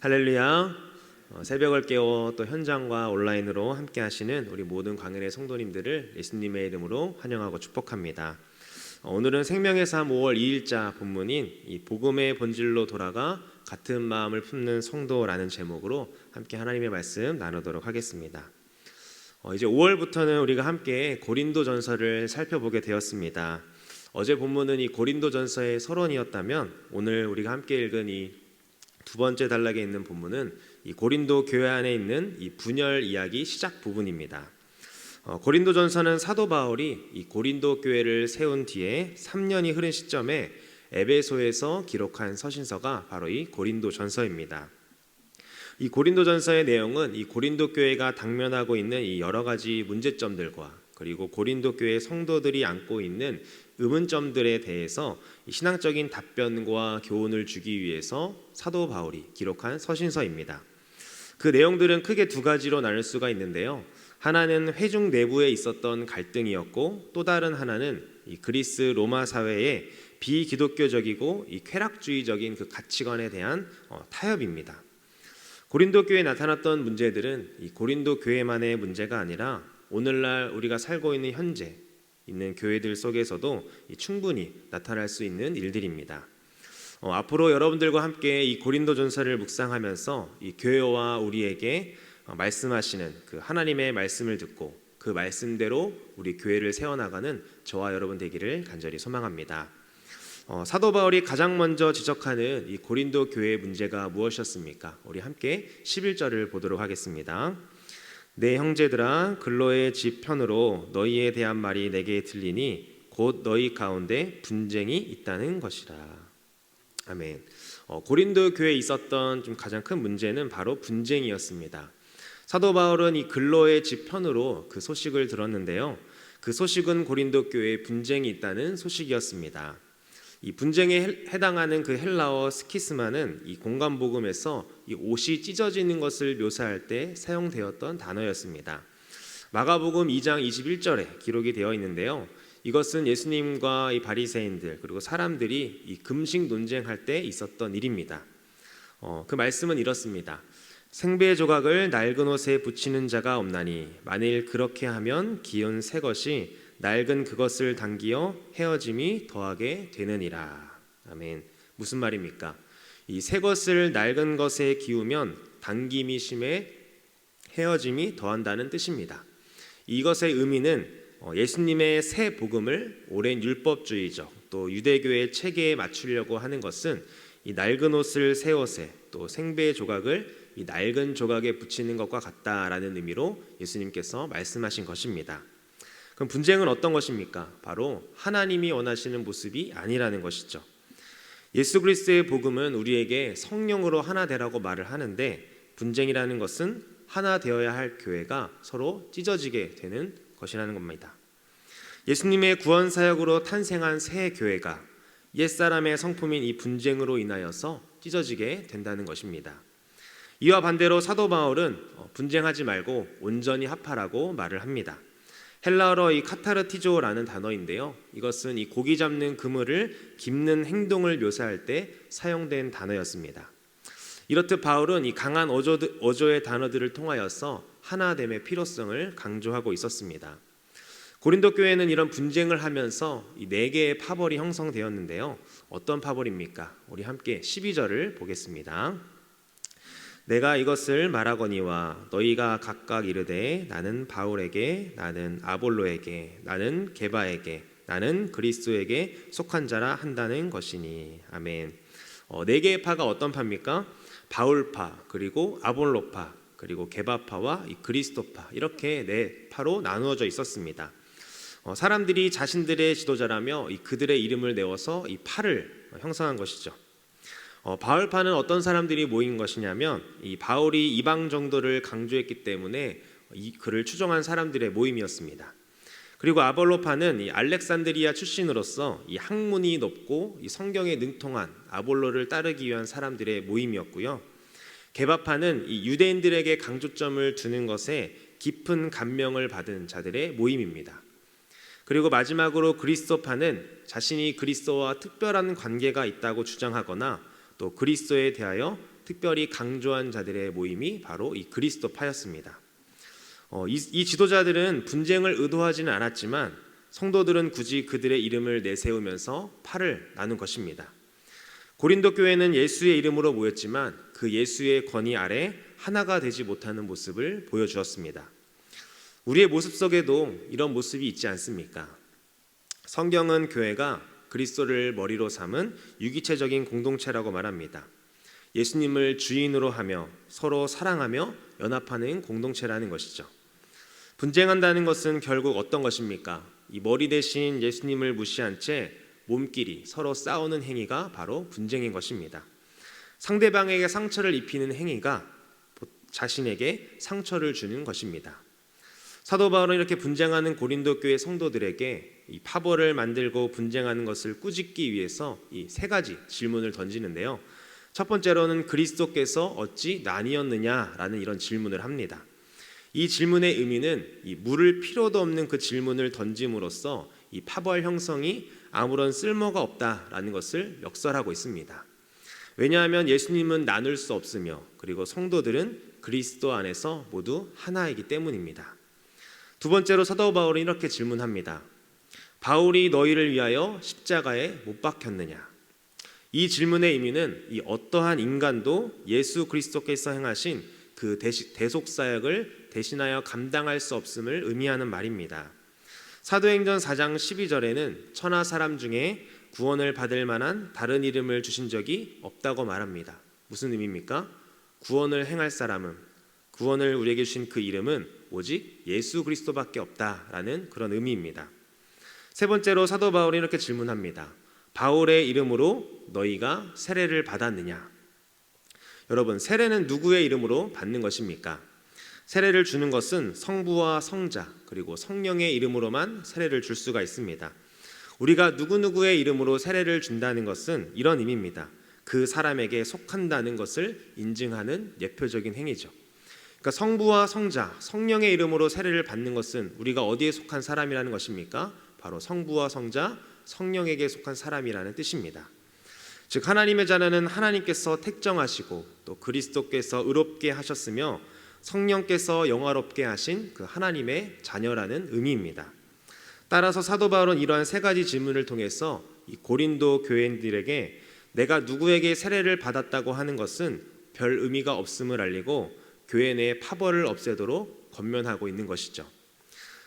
할렐루야. 새벽을 깨워 또 현장과 온라인으로 함께 하시는 우리 모든 광연의 성도님들을 예수님의 이름으로 환영하고 축복합니다. 오늘은 생명의 삶 5월 2일자 본문인 이 복음의 본질로 돌아가 같은 마음을 품는 성도라는 제목으로 함께 하나님의 말씀 나누도록 하겠습니다. 이제 5월부터는 우리가 함께 고린도전서를 살펴보게 되었습니다. 어제 본문은 이 고린도전서의 서론이었다면 오늘 우리가 함께 읽은 이 두 번째 단락에 있는 본문은 이 고린도 교회 안에 있는 이 분열 이야기 시작 부분입니다. 고린도전서는 사도 바울이 이 고린도 교회를 세운 뒤에 3년이 흐른 시점에 에베소에서 기록한 서신서가 바로 이 고린도전서입니다. 이 고린도전서의 내용은 이 고린도 교회가 당면하고 있는 이 여러 가지 문제점들과 그리고 고린도 교회 성도들이 안고 있는 의문점들에 대해서 신앙적인 답변과 교훈을 주기 위해서 사도 바울이 기록한 서신서입니다. 그 내용들은 크게 두 가지로 나눌 수가 있는데요. 하나는 회중 내부에 있었던 갈등이었고 또 다른 하나는 이 그리스 로마 사회의 비기독교적이고 이 쾌락주의적인 그 가치관에 대한 타협입니다. 고린도 교회에 나타났던 문제들은 이 고린도 교회만의 문제가 아니라 오늘날 우리가 살고 있는 현재 있는 교회들 속에서도 충분히 나타날 수 있는 일들입니다. 앞으로 여러분들과 함께 이 고린도전서를 묵상하면서 이 교회와 우리에게 말씀하시는 그 하나님의 말씀을 듣고 그 말씀대로 우리 교회를 세워나가는 저와 여러분 되기를 간절히 소망합니다. 사도 바울이 가장 먼저 지적하는 이 고린도 교회의 문제가 무엇이었습니까? 우리 함께 11절을 보도록 하겠습니다. 내 형제들아 글로의 집 편으로 너희에 대한 말이 내게 들리니 곧 너희 가운데 분쟁이 있다는 것이라. 아멘. 고린도 교회에 있었던 좀 가장 큰 문제는 바로 분쟁이었습니다. 사도 바울은 이 글로의 집 편으로 그 소식을 들었는데요. 그 소식은 고린도 교회에 분쟁이 있다는 소식이었습니다. 이 분쟁에 해당하는 그 헬라어 스키스마는 이 공간복음에서 이 옷이 찢어지는 것을 묘사할 때 사용되었던 단어였습니다. 마가복음 2장 21절에 기록이 되어 있는데요. 이것은 예수님과 이 바리새인들 그리고 사람들이 이 금식 논쟁할 때 있었던 일입니다. 그 말씀은 이렇습니다. 생배 조각을 낡은 옷에 붙이는 자가 없나니 만일 그렇게 하면 기운 새 것이 낡은 그것을 당기어 헤어짐이 더하게 되느니라. 아멘. 무슨 말입니까? 이 새 것을 낡은 것에 기우면 당김이 심해 헤어짐이 더한다는 뜻입니다. 이것의 의미는 예수님의 새 복음을 오랜 율법주의적 또 유대교의 체계에 맞추려고 하는 것은 이 낡은 옷을 새 옷에 또 생배 조각을 이 낡은 조각에 붙이는 것과 같다라는 의미로 예수님께서 말씀하신 것입니다. 그럼 분쟁은 어떤 것입니까? 바로 하나님이 원하시는 모습이 아니라는 것이죠. 예수 그리스도의 복음은 우리에게 성령으로 하나 되라고 말을 하는데 분쟁이라는 것은 하나 되어야 할 교회가 서로 찢어지게 되는 것이라는 겁니다. 예수님의 구원 사역으로 탄생한 새 교회가 옛사람의 성품인 이 분쟁으로 인하여서 찢어지게 된다는 것입니다. 이와 반대로 사도 바울은 분쟁하지 말고 온전히 합하라고 말을 합니다. 헬라어로 이 카타르티조라는 단어인데요. 이것은 이 고기 잡는 그물을 깁는 행동을 묘사할 때 사용된 단어였습니다. 이렇듯 바울은 이 강한 어조의 단어들을 통하여서 하나됨의 필요성을 강조하고 있었습니다. 고린도 교회는 이런 분쟁을 하면서 이 4개의 파벌이 형성되었는데요. 어떤 파벌입니까? 우리 함께 12절을 보겠습니다. 내가 이것을 말하거니와 너희가 각각 이르되 나는 바울에게 나는 아볼로에게 나는 게바에게 나는 그리스도에게 속한 자라 한다는 것이니. 아멘. 4개의 파가 어떤 파입니까? 바울파 그리고 아볼로파 그리고 게바파와 이 그리스도파 이렇게 4파로 나누어져 있었습니다. 사람들이 자신들의 지도자라며 그들의 이름을 내어서 이 파를 형성한 것이죠. 바울파는 어떤 사람들이 모인 것이냐면 이 바울이 이방 정도를 강조했기 때문에 그를 추종한 사람들의 모임이었습니다. 그리고 아볼로파는 이 알렉산드리아 출신으로서 이 학문이 높고 이 성경에 능통한 아볼로를 따르기 위한 사람들의 모임이었고요. 게바파는 이 유대인들에게 강조점을 두는 것에 깊은 감명을 받은 자들의 모임입니다. 그리고 마지막으로 그리스도파는 자신이 그리스도와 특별한 관계가 있다고 주장하거나 또 그리스도에 대하여 특별히 강조한 자들의 모임이 바로 이 그리스도파였습니다. 이 지도자들은 분쟁을 의도하지는 않았지만 성도들은 굳이 그들의 이름을 내세우면서 팔을 나눈 것입니다. 고린도 교회는 예수의 이름으로 모였지만 그 예수의 권위 아래 하나가 되지 못하는 모습을 보여주었습니다. 우리의 모습 속에도 이런 모습이 있지 않습니까? 성경은 교회가 그리스도를 머리로 삼은 유기체적인 공동체라고 말합니다. 예수님을 주인으로 하며 서로 사랑하며 연합하는 공동체라는 것이죠. 분쟁한다는 것은 결국 어떤 것입니까? 이 머리 대신 예수님을 무시한 채 몸끼리 서로 싸우는 행위가 바로 분쟁인 것입니다. 상대방에게 상처를 입히는 행위가 자신에게 상처를 주는 것입니다. 사도 바울은 이렇게 분쟁하는 고린도 교회 성도들에게 이 파벌을 만들고 분쟁하는 것을 꾸짖기 위해서 이 세 가지 질문을 던지는데요. 첫 번째로는 그리스도께서 어찌 나뉘었느냐라는 이런 질문을 합니다. 이 질문의 의미는 이 물을 필요도 없는 그 질문을 던짐으로써 이 파벌 형성이 아무런 쓸모가 없다라는 것을 역설하고 있습니다. 왜냐하면 예수님은 나눌 수 없으며 그리고 성도들은 그리스도 안에서 모두 하나이기 때문입니다. 두 번째로 사도 바울은 이렇게 질문합니다. 바울이 너희를 위하여 십자가에 못 박혔느냐? 이 질문의 의미는 이 어떠한 인간도 예수 그리스도께서 행하신 그 대속사역을 대신하여 감당할 수 없음을 의미하는 말입니다. 사도행전 4장 12절에는 천하 사람 중에 구원을 받을 만한 다른 이름을 주신 적이 없다고 말합니다. 무슨 의미입니까? 구원을 행할 사람은, 구원을 우리에게 주신 그 이름은 오직 예수 그리스도밖에 없다라는 그런 의미입니다. 세 번째로 사도 바울이 이렇게 질문합니다. 바울의 이름으로 너희가 세례를 받았느냐? 여러분, 세례는 누구의 이름으로 받는 것입니까? 세례를 주는 것은 성부와 성자 그리고 성령의 이름으로만 세례를 줄 수가 있습니다. 우리가 누구누구의 이름으로 세례를 준다는 것은 이런 의미입니다. 그 사람에게 속한다는 것을 인증하는 예표적인 행위죠. 그러니까 성부와 성자, 성령의 이름으로 세례를 받는 것은 우리가 어디에 속한 사람이라는 것입니까? 바로 성부와 성자, 성령에게 속한 사람이라는 뜻입니다. 즉 하나님의 자녀는 하나님께서 택정하시고 또 그리스도께서 의롭게 하셨으며 성령께서 영화롭게 하신 그 하나님의 자녀라는 의미입니다. 따라서 사도 바울은 이러한 세 가지 질문을 통해서 이 고린도 교인들에게 내가 누구에게 세례를 받았다고 하는 것은 별 의미가 없음을 알리고 교회 내의 파벌을 없애도록 권면하고 있는 것이죠.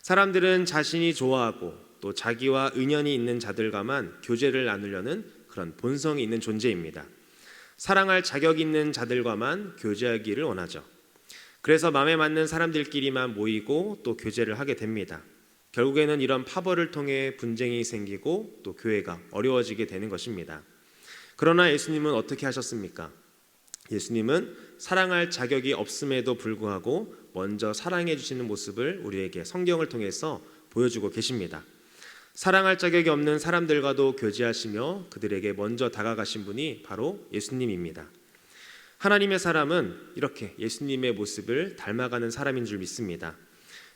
사람들은 자신이 좋아하고 또 자기와 인연이 있는 자들과만 교제를 나누려는 그런 본성이 있는 존재입니다. 사랑할 자격 있는 자들과만 교제하기를 원하죠. 그래서 마음에 맞는 사람들끼리만 모이고 또 교제를 하게 됩니다. 결국에는 이런 파벌을 통해 분쟁이 생기고 또 교회가 어려워지게 되는 것입니다. 그러나 예수님은 어떻게 하셨습니까? 예수님은 사랑할 자격이 없음에도 불구하고 먼저 사랑해 주시는 모습을 우리에게 성경을 통해서 보여주고 계십니다. 사랑할 자격이 없는 사람들과도 교제하시며 그들에게 먼저 다가가신 분이 바로 예수님입니다. 하나님의 사람은 이렇게 예수님의 모습을 닮아가는 사람인 줄 믿습니다.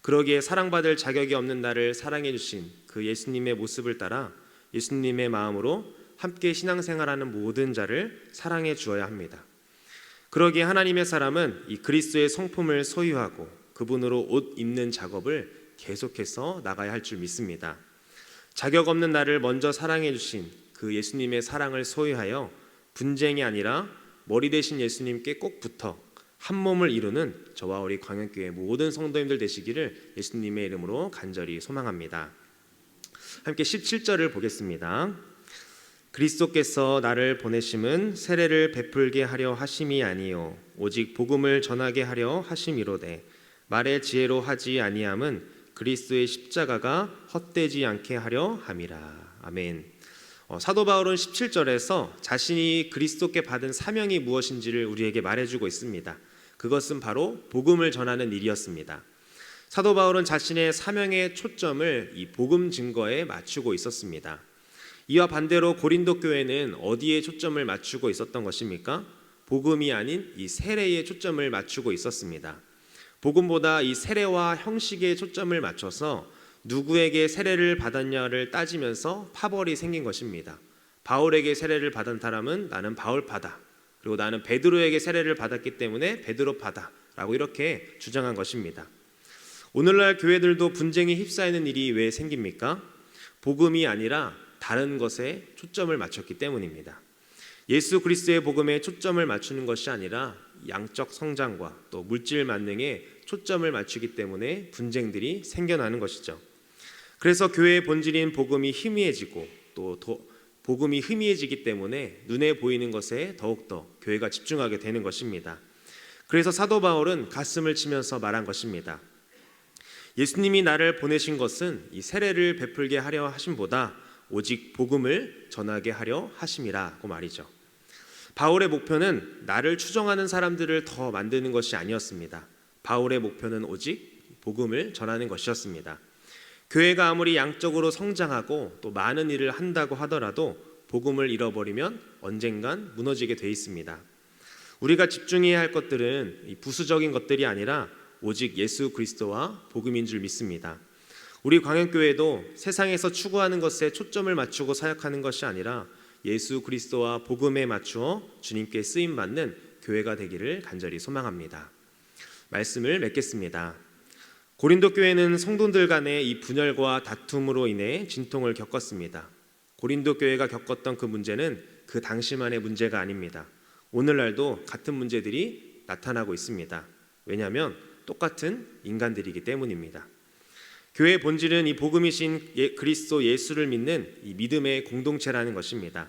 그러기에 사랑받을 자격이 없는 나를 사랑해 주신 그 예수님의 모습을 따라 예수님의 마음으로 함께 신앙생활하는 모든 자를 사랑해 주어야 합니다. 그러기에 하나님의 사람은 이 그리스도의 성품을 소유하고 그분으로 옷 입는 작업을 계속해서 나가야 할 줄 믿습니다. 자격 없는 나를 먼저 사랑해 주신 그 예수님의 사랑을 소유하여 분쟁이 아니라 머리 대신 예수님께 꼭 붙어 한 몸을 이루는 저와 우리 광역교회 모든 성도님들 되시기를 예수님의 이름으로 간절히 소망합니다. 함께 17절을 보겠습니다. 그리스도께서 나를 보내심은 세례를 베풀게 하려 하심이 아니요 오직 복음을 전하게 하려 하심이로되 말의 지혜로 하지 아니함은 그리스도의 십자가가 헛되지 않게 하려 함이라. 아멘. 사도 바울은 17절에서 자신이 그리스도께 받은 사명이 무엇인지를 우리에게 말해주고 있습니다. 그것은 바로 복음을 전하는 일이었습니다. 사도 바울은 자신의 사명의 초점을 이 복음 증거에 맞추고 있었습니다. 이와 반대로 고린도 교회는 어디에 초점을 맞추고 있었던 것입니까? 복음이 아닌 이 세례에 초점을 맞추고 있었습니다. 복음보다 이 세례와 형식에 초점을 맞춰서 누구에게 세례를 받았냐를 따지면서 파벌이 생긴 것입니다. 바울에게 세례를 받은 사람은 나는 바울파다. 그리고 그리고 나는 베드로에게 세례를 받았기 때문에 베드로파다라고 이렇게 주장한 것입니다. 오늘날 교회들도 분쟁에 휩싸이는 일이 왜 생깁니까? 복음이 아니라 다른 것에 초점을 맞췄기 때문입니다. 예수 그리스도의 복음에 초점을 맞추는 것이 아니라 양적 성장과 또 물질 만능에 초점을 맞추기 때문에 분쟁들이 생겨나는 것이죠. 그래서 교회의 본질인 복음이 희미해지고 또 복음이 희미해지기 때문에 눈에 보이는 것에 더욱더 교회가 집중하게 되는 것입니다. 그래서 사도 바울은 가슴을 치면서 말한 것입니다. 예수님이 나를 보내신 것은 이 세례를 베풀게 하려 하심보다 오직 복음을 전하게 하려 하심이라고 말이죠. 바울의 목표는 나를 추종하는 사람들을 더 만드는 것이 아니었습니다. 바울의 목표는 오직 복음을 전하는 것이었습니다. 교회가 아무리 양적으로 성장하고 또 많은 일을 한다고 하더라도 복음을 잃어버리면 언젠간 무너지게 돼 있습니다. 우리가 집중해야 할 것들은 부수적인 것들이 아니라 오직 예수 그리스도와 복음인 줄 믿습니다. 우리 광역교회도 세상에서 추구하는 것에 초점을 맞추고 사역하는 것이 아니라 예수 그리스도와 복음에 맞추어 주님께 쓰임받는 교회가 되기를 간절히 소망합니다. 말씀을 맺겠습니다. 고린도 교회는 성도들 간의 이 분열과 다툼으로 인해 진통을 겪었습니다. 고린도 교회가 겪었던 그 문제는 그 당시만의 문제가 아닙니다. 오늘날도 같은 문제들이 나타나고 있습니다. 왜냐하면 똑같은 인간들이기 때문입니다. 교회의 본질은 이 복음이신 그리스도 예수를 믿는 이 믿음의 공동체라는 것입니다.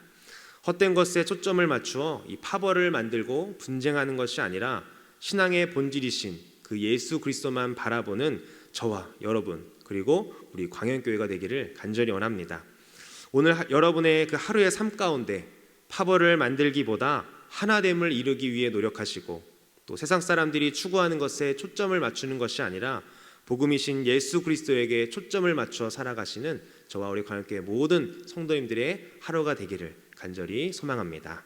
헛된 것에 초점을 맞추어 이 파벌을 만들고 분쟁하는 것이 아니라 신앙의 본질이신 그 예수 그리스도만 바라보는 저와 여러분 그리고 우리 광연교회가 되기를 간절히 원합니다. 오늘 여러분의 그 하루의 삶 가운데 파벌을 만들기보다 하나됨을 이루기 위해 노력하시고 또 세상 사람들이 추구하는 것에 초점을 맞추는 것이 아니라 복음이신 예수 그리스도에게 초점을 맞추어 살아가시는 저와 우리 광역교회 모든 성도님들의 하루가 되기를 간절히 소망합니다.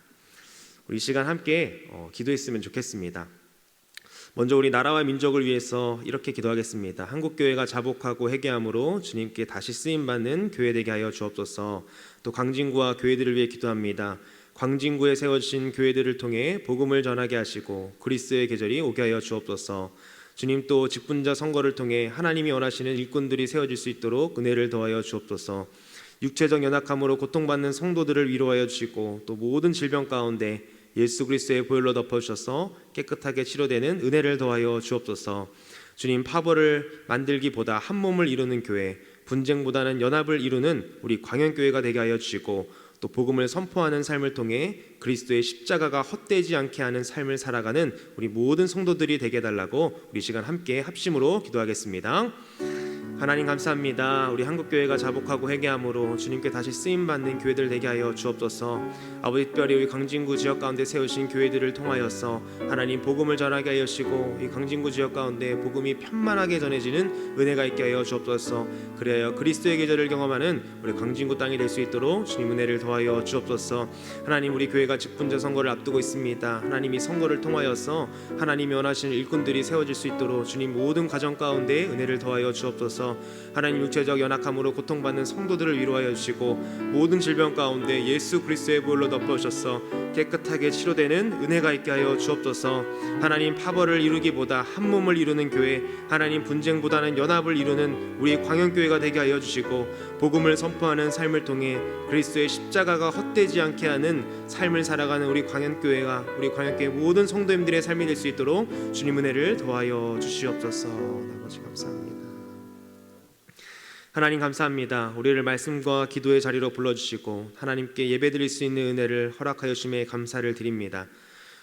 우리 이 시간 함께 기도했으면 좋겠습니다. 먼저 우리 나라와 민족을 위해서 이렇게 기도하겠습니다. 한국교회가 자복하고 회개함으로 주님께 다시 쓰임받는 교회 되게 하여 주옵소서. 또 광진구와 교회들을 위해 기도합니다. 광진구에 세워주신 교회들을 통해 복음을 전하게 하시고 그리스도의 계절이 오게 하여 주옵소서. 주님 또 직분자 선거를 통해 하나님이 원하시는 일꾼들이 세워질 수 있도록 은혜를 더하여 주옵소서. 육체적 연약함으로 고통받는 성도들을 위로하여 주시고 또 모든 질병 가운데 예수 그리스도의 보혈로 덮어주셔서 깨끗하게 치료되는 은혜를 더하여 주옵소서. 주님 파벌을 만들기보다 한 몸을 이루는 교회, 분쟁보다는 연합을 이루는 우리 광연교회가 되게 하여 주시고 또 복음을 선포하는 삶을 통해 그리스도의 십자가가 헛되지 않게 하는 삶을 살아가는 우리 모든 성도들이 되게 해달라고 우리 시간 함께 합심으로 기도하겠습니다. 하나님 감사합니다. 우리 한국교회가 자복하고 회개함으로 주님께 다시 쓰임받는 교회들 되게 하여 주옵소서. 아버지 특별히 우리 광진구 지역 가운데 세우신 교회들을 통하여서 하나님 복음을 전하게 하여 주시고 이 광진구 지역 가운데 복음이 편만하게 전해지는 은혜가 있게 하여 주옵소서. 그래야 그리스도의 계절을 경험하는 우리 광진구 땅이 될 수 있도록 주님 은혜를 더하여 주옵소서. 하나님 우리 교회가 직분자 선거를 앞두고 있습니다. 하나님 이 선거를 통하여서 하나님이 원하시는 일꾼들이 세워질 수 있도록 주님 모든 가정 가운데 은혜를 더하여 주옵소서. 하나님 육체적 연약함으로 고통받는 성도들을 위로하여 주시고 모든 질병 가운데 예수 그리스도의 보혈로 덮어주셔서 깨끗하게 치료되는 은혜가 있게 하여 주옵소서. 하나님 파벌을 이루기보다 한 몸을 이루는 교회, 하나님 분쟁보다는 연합을 이루는 우리 광연교회가 되게 하여 주시고 복음을 선포하는 삶을 통해 그리스도의 십자가가 헛되지 않게 하는 삶을 살아가는 우리 광연교회가 우리 광연교회 모든 성도님들의 삶이 될 수 있도록 주님 은혜를 더하여 주시옵소서. 아버지 감사합니다. 하나님 감사합니다. 우리를 말씀과 기도의 자리로 불러주시고 하나님께 예배드릴 수 있는 은혜를 허락하여 주심에 감사를 드립니다.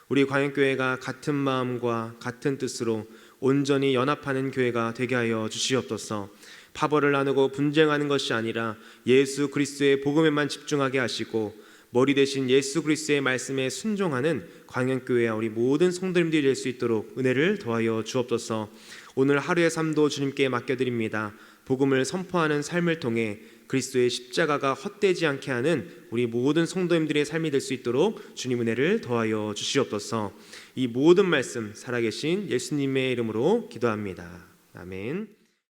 우리 광역교회가 같은 마음과 같은 뜻으로 온전히 연합하는 교회가 되게 하여 주시옵소서. 파벌을 나누고 분쟁하는 것이 아니라 예수 그리스도의 복음에만 집중하게 하시고 머리 대신 예수 그리스도의 말씀에 순종하는 광역교회와 우리 모든 성도님들이 될 수 있도록 은혜를 더하여 주옵소서. 오늘 하루의 삶도 주님께 맡겨드립니다. 복음을 선포하는 삶을 통해 그리스도의 십자가가 헛되지 않게 하는 우리 모든 성도님들의 삶이 될 수 있도록 주님 은혜를 더하여 주시옵소서. 이 모든 말씀 살아계신 예수님의 이름으로 기도합니다. 아멘.